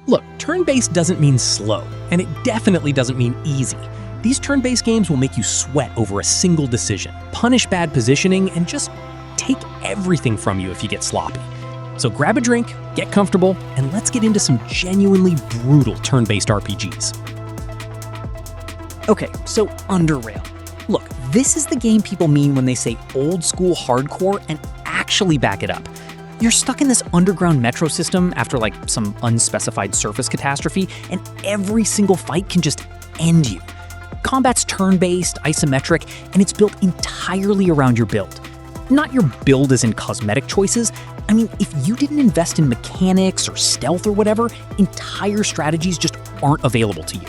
Look, turn-based doesn't mean slow, and it definitely doesn't mean easy. These turn-based games will make you sweat over a single decision, punish bad positioning, and just take everything from you if you get sloppy. So grab a drink, get comfortable, and let's get into some genuinely brutal turn-based RPGs. Okay, so UnderRail. Look, this is the game people mean when they say old school hardcore and actually back it up. You're stuck in this underground metro system after like some unspecified surface catastrophe, and every single fight can just end you. Combat's turn-based, isometric, and it's built entirely around your build. Not your build as in cosmetic choices. I mean, if you didn't invest in mechanics or stealth or whatever, entire strategies just aren't available to you.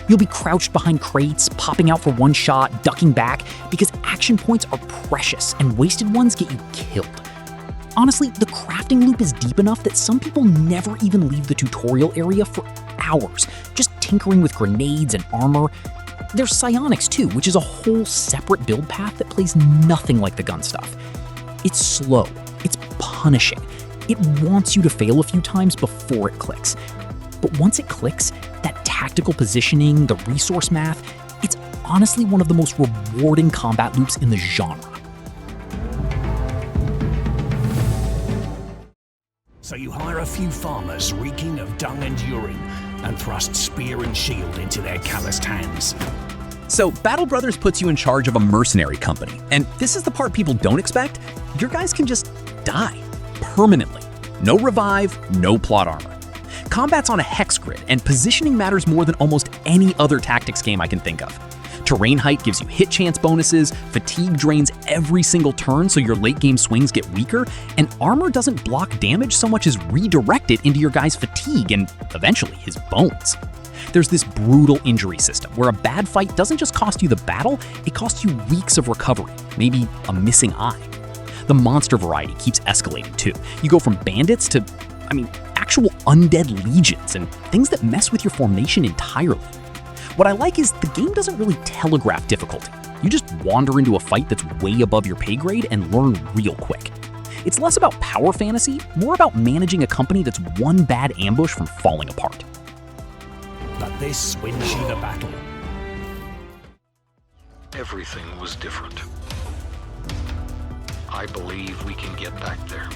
You'll be crouched behind crates, popping out for one shot, ducking back, because action points are precious and wasted ones get you killed. Honestly, the crafting loop is deep enough that some people never even leave the tutorial area for hours, just tinkering with grenades and armor. There's psionics too, which is a whole separate build path that plays nothing like the gun stuff. It's slow, it's punishing. It wants you to fail a few times before it clicks. But once it clicks, that tactical positioning, the resource math, it's honestly one of the most rewarding combat loops in the genre. So you hire a few farmers reeking of dung and urine and thrust spear and shield into their calloused hands. So Battle Brothers puts you in charge of a mercenary company, and this is the part people don't expect. Your guys can just die permanently. No revive, no plot armor. Combat's on a hex grid, and positioning matters more than almost any other tactics game I can think of. Terrain height gives you hit chance bonuses, fatigue drains every single turn so your late game swings get weaker, and armor doesn't block damage so much as redirect it into your guy's fatigue and eventually his bones. There's this brutal injury system where a bad fight doesn't just cost you the battle, it costs you weeks of recovery, maybe a missing eye. The monster variety keeps escalating too. You go from bandits to, actual undead legions and things that mess with your formation entirely. What I like is the game doesn't really telegraph difficulty. You just wander into a fight that's way above your pay grade and learn real quick. It's less about power fantasy, more about managing a company that's one bad ambush from falling apart. But this wins you the battle. Everything was different. I believe we can get back there.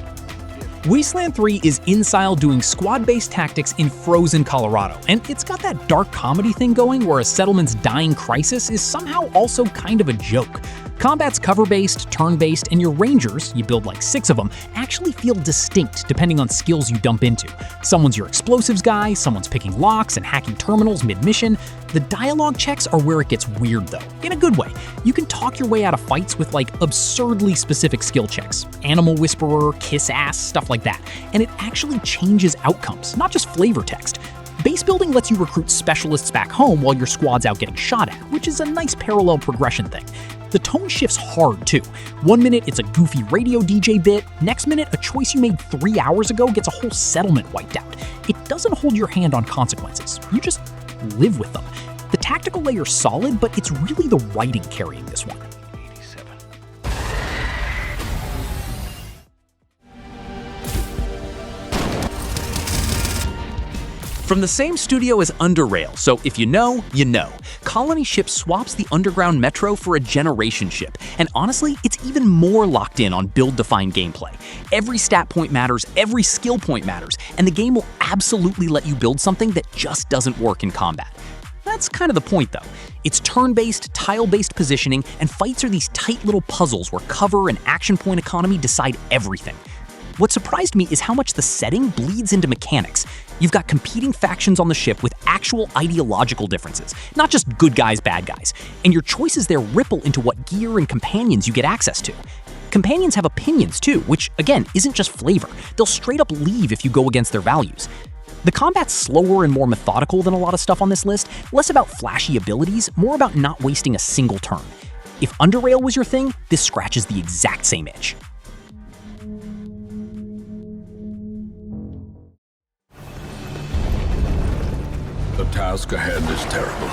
Wasteland 3 is InSile doing squad-based tactics in frozen Colorado, and it's got that dark comedy thing going where a settlement's dying crisis is somehow also kind of a joke. Combat's cover-based, turn-based, and your rangers, you build like 6 of them, actually feel distinct depending on skills you dump into. Someone's your explosives guy, someone's picking locks and hacking terminals mid-mission. The dialogue checks are where it gets weird though, in a good way. You can talk your way out of fights with like absurdly specific skill checks. Animal whisperer, kiss ass, stuff like that. And it actually changes outcomes, not just flavor text. Base building lets you recruit specialists back home while your squad's out getting shot at, which is a nice parallel progression thing. The tone shifts hard too. One minute it's a goofy radio DJ bit, next minute a choice you made 3 hours ago gets a whole settlement wiped out. It doesn't hold your hand on consequences, you just live with them. The tactical layer's solid, but it's really the writing carrying this one. From the same studio as UnderRail, so if you know, you know. Colony Ship swaps the underground metro for a generation ship, and honestly, it's even more locked in on build-defined gameplay. Every stat point matters, every skill point matters, and the game will absolutely let you build something that just doesn't work in combat. That's kind of the point though. It's turn-based, tile-based positioning, and fights are these tight little puzzles where cover and action point economy decide everything. What surprised me is how much the setting bleeds into mechanics. You've got competing factions on the ship with actual ideological differences, not just good guys, bad guys. And your choices there ripple into what gear and companions you get access to. Companions have opinions too, which again, isn't just flavor. They'll straight up leave if you go against their values. The combat's slower and more methodical than a lot of stuff on this list, less about flashy abilities, more about not wasting a single turn. If UnderRail was your thing, this scratches the exact same itch. The task ahead is terrible.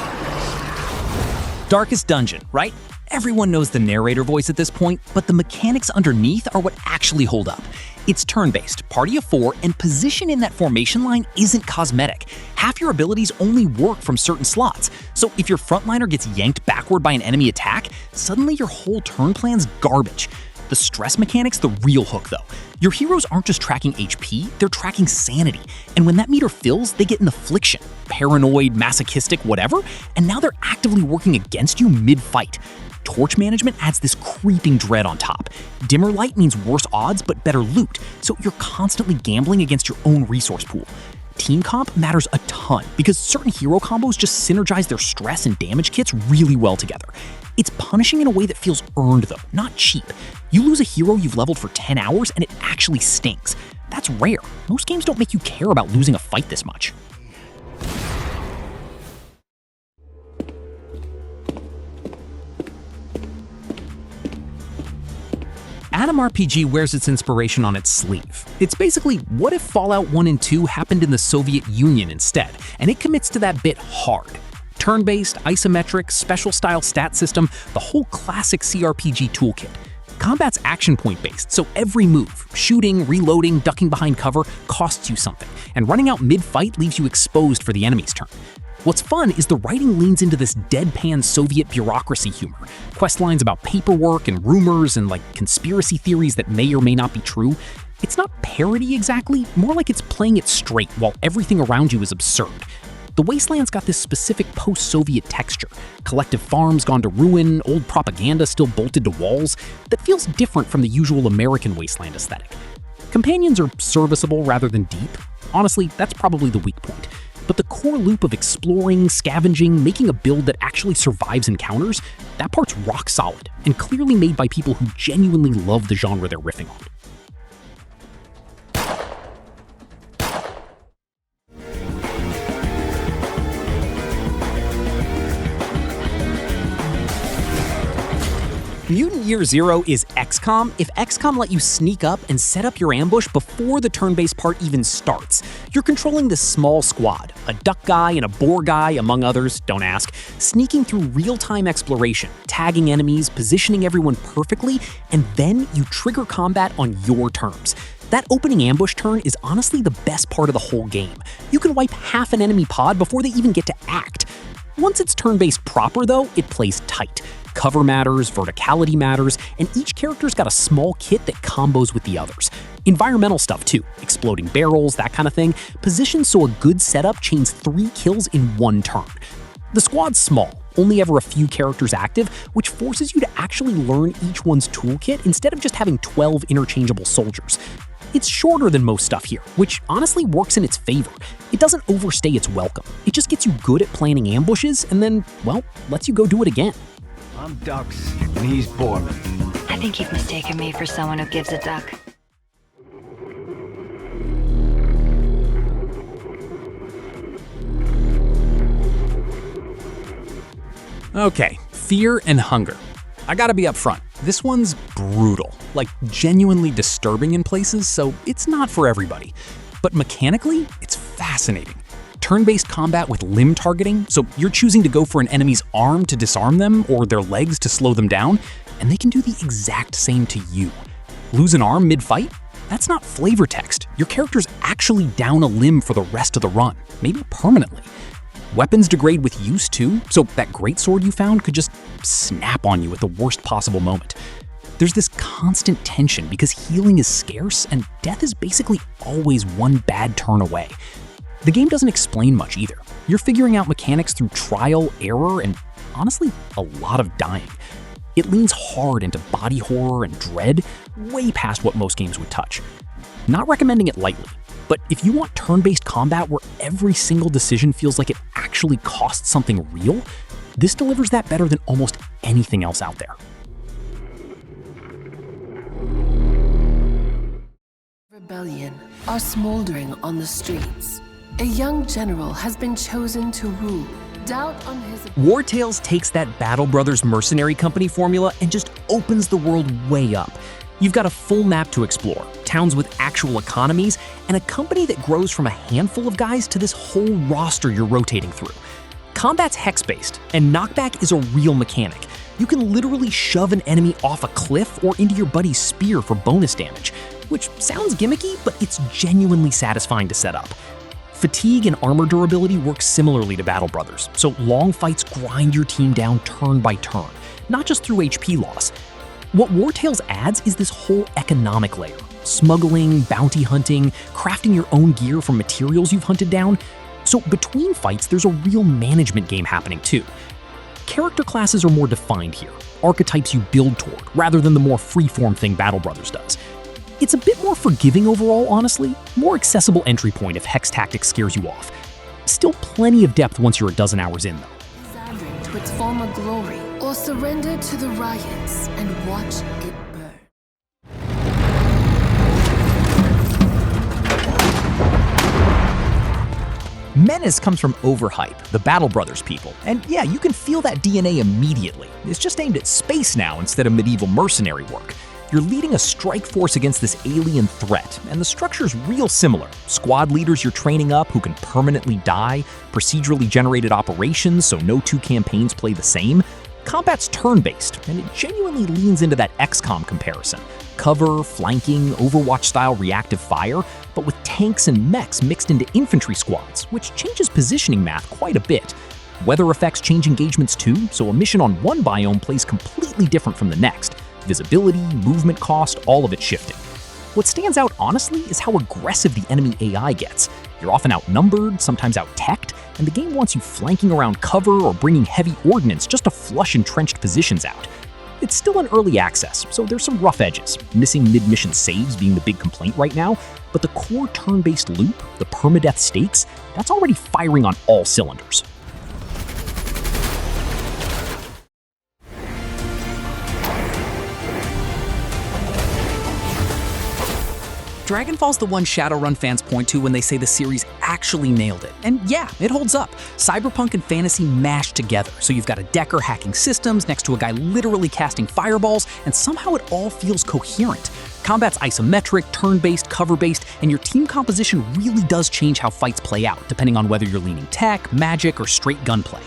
Darkest Dungeon, right? Everyone knows the narrator voice at this point, but the mechanics underneath are what actually hold up. It's turn-based, party of 4, and position in that formation line isn't cosmetic. Half your abilities only work from certain slots, so if your frontliner gets yanked backward by an enemy attack, suddenly your whole turn plan's garbage. The stress mechanic's the real hook though. Your heroes aren't just tracking HP, they're tracking sanity. And when that meter fills, they get an affliction, paranoid, masochistic, whatever, and now they're actively working against you mid-fight. Torch management adds this creeping dread on top. Dimmer light means worse odds but better loot, so you're constantly gambling against your own resource pool. Team comp matters a ton because certain hero combos just synergize their stress and damage kits really well together. It's punishing in a way that feels earned though, not cheap. You lose a hero you've leveled for 10 hours and it actually stings. That's rare. Most games don't make you care about losing a fight this much. Atom RPG wears its inspiration on its sleeve. It's basically, what if Fallout 1 and 2 happened in the Soviet Union instead, and it commits to that bit hard. Turn-based, isometric, special-style stat system, the whole classic CRPG toolkit. Combat's action point-based, so every move, shooting, reloading, ducking behind cover, costs you something, and running out mid-fight leaves you exposed for the enemy's turn. What's fun is the writing leans into this deadpan Soviet bureaucracy humor. Quest lines about paperwork and rumors and conspiracy theories that may or may not be true. It's not parody exactly, more like it's playing it straight while everything around you is absurd. The Wasteland's got this specific post-Soviet texture. Collective farms gone to ruin, old propaganda still bolted to walls, that feels different from the usual American Wasteland aesthetic. Companions are serviceable rather than deep. Honestly, that's probably the weak point. But the core loop of exploring, scavenging, making a build that actually survives encounters, that part's rock solid, and clearly made by people who genuinely love the genre they're riffing on. Mutant Year Zero is XCOM if XCOM let you sneak up and set up your ambush before the turn-based part even starts. You're controlling this small squad, a duck guy and a boar guy, among others, don't ask, sneaking through real-time exploration, tagging enemies, positioning everyone perfectly, and then you trigger combat on your terms. That opening ambush turn is honestly the best part of the whole game. You can wipe half an enemy pod before they even get to act. Once it's turn-based proper though, it plays tight. Cover matters, verticality matters, and each character's got a small kit that combos with the others. Environmental stuff too, exploding barrels, that kind of thing, positioned so a good setup chains 3 kills in 1 turn. The squad's small, only ever a few characters active, which forces you to actually learn each one's toolkit instead of just having 12 interchangeable soldiers. It's shorter than most stuff here, which honestly works in its favor. It doesn't overstay its welcome. It just gets you good at planning ambushes and then, well, lets you go do it again. I'm Ducks, and he's Borman. I think you've mistaken me for someone who gives a duck. Okay, fear and hunger. I gotta be upfront, this one's brutal, genuinely disturbing in places, so it's not for everybody. But mechanically, it's fascinating. Turn-based combat with limb targeting, so you're choosing to go for an enemy's arm to disarm them or their legs to slow them down, and they can do the exact same to you. Lose an arm mid-fight? That's not flavor text. Your character's actually down a limb for the rest of the run, maybe permanently. Weapons degrade with use too, so that greatsword you found could just snap on you at the worst possible moment. There's this constant tension because healing is scarce and death is basically always one bad turn away. The game doesn't explain much either. You're figuring out mechanics through trial, error, and honestly, a lot of dying. It leans hard into body horror and dread, way past what most games would touch. Not recommending it lightly, but if you want turn-based combat where every single decision feels like it actually costs something real, this delivers that better than almost anything else out there. Rebellion are smoldering on the streets. A young general has been chosen to rule. Doubt on his... Wartales takes that Battle Brothers Mercenary company formula and just opens the world way up. You've got a full map to explore, towns with actual economies, and a company that grows from a handful of guys to this whole roster you're rotating through. Combat's hex-based, and knockback is a real mechanic. You can literally shove an enemy off a cliff or into your buddy's spear for bonus damage, which sounds gimmicky, but it's genuinely satisfying to set up. Fatigue and armor durability work similarly to Battle Brothers, so long fights grind your team down turn by turn, not just through HP loss. What Wartales adds is this whole economic layer. Smuggling, bounty hunting, crafting your own gear from materials you've hunted down. So between fights, there's a real management game happening too. Character classes are more defined here, archetypes you build toward, rather than the more freeform thing Battle Brothers does. It's a bit more forgiving overall, honestly, more accessible entry point if Hex Tactics scares you off. Still plenty of depth once you're a dozen hours in though. Surrender to its former glory, or surrender to the riots and watch it burn. MENACE comes from Overhype, the Battle Brothers people, and yeah, you can feel that DNA immediately. It's just aimed at space now instead of medieval mercenary work. You're leading a strike force against this alien threat, and the structure's real similar. Squad leaders you're training up who can permanently die, procedurally generated operations so no two campaigns play the same. Combat's turn-based, and it genuinely leans into that XCOM comparison. Cover, flanking, Overwatch-style reactive fire, but with tanks and mechs mixed into infantry squads, which changes positioning math quite a bit. Weather effects change engagements too, so a mission on one biome plays completely different from the next. Visibility, movement cost, all of it shifting. What stands out honestly is how aggressive the enemy AI gets. You're often outnumbered, sometimes out-teched, and the game wants you flanking around cover or bringing heavy ordnance just to flush entrenched positions out. It's still in early access, so there's some rough edges, missing mid-mission saves being the big complaint right now, but the core turn-based loop, the permadeath stakes, that's already firing on all cylinders. Dragonfall's the one Shadowrun fans point to when they say the series actually nailed it. And yeah, it holds up. Cyberpunk and fantasy mashed together, so you've got a decker hacking systems next to a guy literally casting fireballs, and somehow it all feels coherent. Combat's isometric, turn-based, cover-based, and your team composition really does change how fights play out, depending on whether you're leaning tech, magic, or straight gunplay.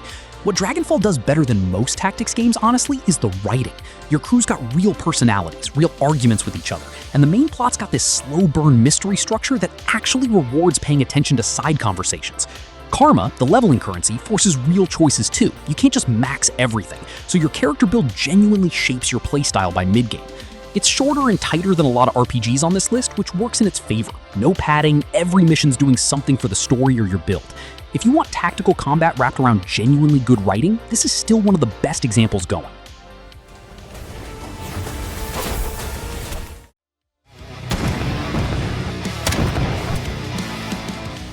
What Dragonfall does better than most tactics games, honestly, is the writing. Your crew's got real personalities, real arguments with each other, and the main plot's got this slow burn mystery structure that actually rewards paying attention to side conversations. Karma, the leveling currency, forces real choices too. You can't just max everything, so your character build genuinely shapes your playstyle by mid-game. It's shorter and tighter than a lot of RPGs on this list, which works in its favor. No padding, every mission's doing something for the story or your build. If you want tactical combat wrapped around genuinely good writing, this is still one of the best examples going.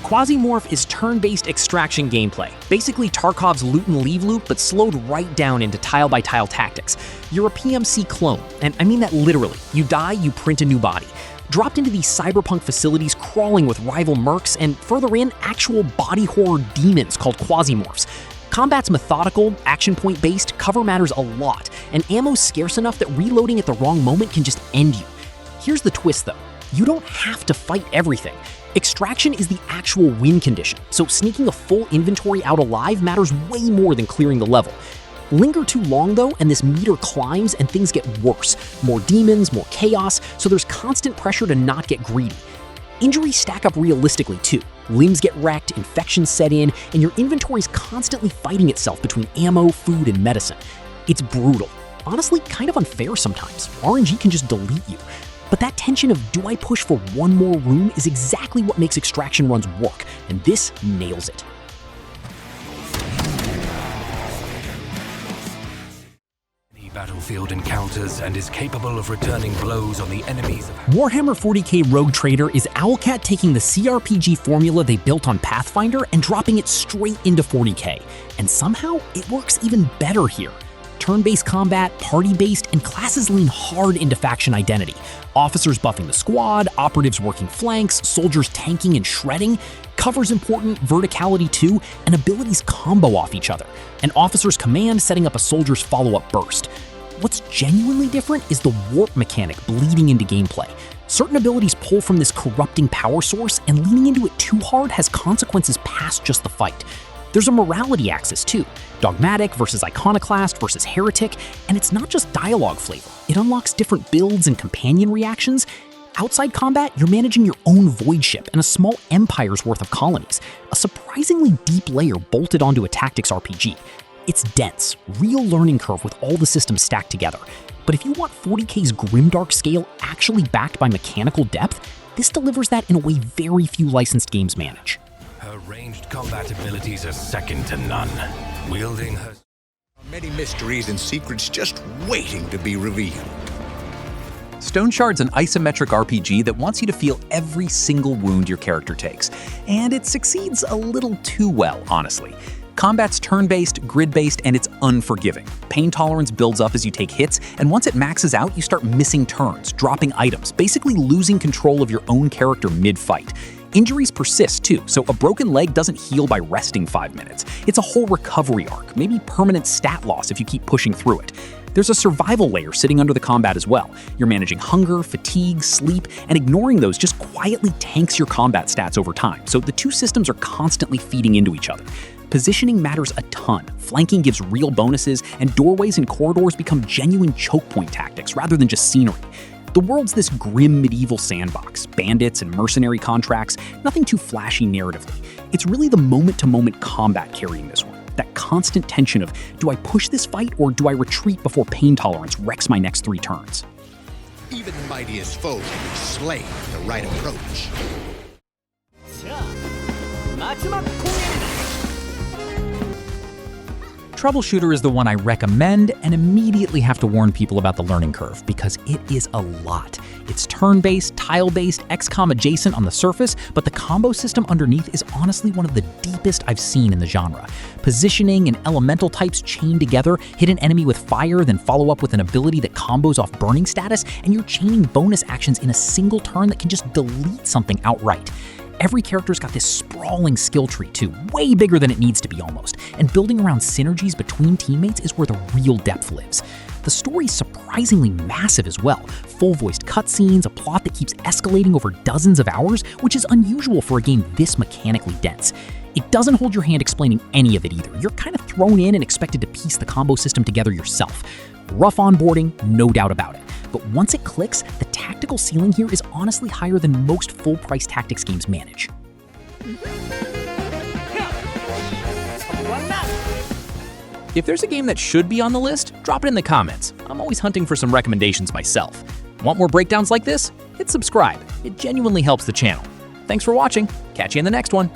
Quasimorph is turn-based extraction gameplay, basically Tarkov's loot and leave loop, but slowed right down into tile-by-tile tactics. You're a PMC clone, and I mean that literally. You die, you print a new body. Dropped into these cyberpunk facilities crawling with rival mercs, and further in, actual body horror demons called Quasimorphs. Combat's methodical, action point based, cover matters a lot, and ammo's scarce enough that reloading at the wrong moment can just end you. Here's the twist though, you don't have to fight everything. Extraction is the actual win condition, so sneaking a full inventory out alive matters way more than clearing the level. Linger too long though, and this meter climbs and things get worse. More demons, more chaos, so there's constant pressure to not get greedy. Injuries stack up realistically too. Limbs get wrecked, infections set in, and your inventory's constantly fighting itself between ammo, food, and medicine. It's brutal. Honestly, kind of unfair sometimes. RNG can just delete you. But that tension of do I push for one more room is exactly what makes extraction runs work, and this nails it. Battlefield encounters and is capable of returning blows on the enemies. Warhammer 40k Rogue Trader is Owlcat taking the CRPG formula they built on Pathfinder and dropping it straight into 40k. And somehow, it works even better here. Turn-based combat, party-based, and classes lean hard into faction identity. Officers buffing the squad, operatives working flanks, soldiers tanking and shredding. Cover's important, verticality too, and abilities combo off each other. An officer's command setting up a soldier's follow-up burst. What's genuinely different is the warp mechanic bleeding into gameplay. Certain abilities pull from this corrupting power source, and leaning into it too hard has consequences past just the fight. There's a morality axis too, dogmatic versus iconoclast versus heretic, and it's not just dialogue flavor. It unlocks different builds and companion reactions. Outside combat, you're managing your own void ship and a small empire's worth of colonies, a surprisingly deep layer bolted onto a tactics RPG. It's dense, real learning curve with all the systems stacked together. But if you want 40K's Grimdark scale actually backed by mechanical depth, this delivers that in a way very few licensed games manage. Her ranged combat abilities are second to none. Wielding her... Many mysteries and secrets just waiting to be revealed. Stoneshard's an isometric RPG that wants you to feel every single wound your character takes, and it succeeds a little too well, honestly. Combat's turn-based, grid-based, and it's unforgiving. Pain tolerance builds up as you take hits, and once it maxes out, you start missing turns, dropping items, basically losing control of your own character mid-fight. Injuries persist too, so a broken leg doesn't heal by resting 5 minutes. It's a whole recovery arc, maybe permanent stat loss if you keep pushing through it. There's a survival layer sitting under the combat as well. You're managing hunger, fatigue, sleep, and ignoring those just quietly tanks your combat stats over time, so the two systems are constantly feeding into each other. Positioning matters a ton. Flanking gives real bonuses, and doorways and corridors become genuine choke point tactics rather than just scenery. The world's this grim medieval sandbox, bandits and mercenary contracts, nothing too flashy narratively. It's really the moment-to-moment combat carrying this one. That constant tension of, do I push this fight or do I retreat before pain tolerance wrecks my next 3 turns? Even the mightiest foe can be slain with the right approach. Troubleshooter is the one I recommend and immediately have to warn people about the learning curve because it is a lot. It's turn-based, tile-based, XCOM adjacent on the surface, but the combo system underneath is honestly one of the deepest I've seen in the genre. Positioning and elemental types chained together, hit an enemy with fire, then follow up with an ability that combos off burning status, and you're chaining bonus actions in a single turn that can just delete something outright. Every character's got this sprawling skill tree too, way bigger than it needs to be almost, and building around synergies between teammates is where the real depth lives. The story's surprisingly massive as well, full-voiced cutscenes, a plot that keeps escalating over dozens of hours, which is unusual for a game this mechanically dense. It doesn't hold your hand explaining any of it either. You're kind of thrown in and expected to piece the combo system together yourself. Rough onboarding, no doubt about it. But once it clicks, the tactical ceiling here is honestly higher than most full-price tactics games manage. If there's a game that should be on the list, drop it in the comments. I'm always hunting for some recommendations myself. Want more breakdowns like this? Hit subscribe. It genuinely helps the channel. Thanks for watching. Catch you in the next one.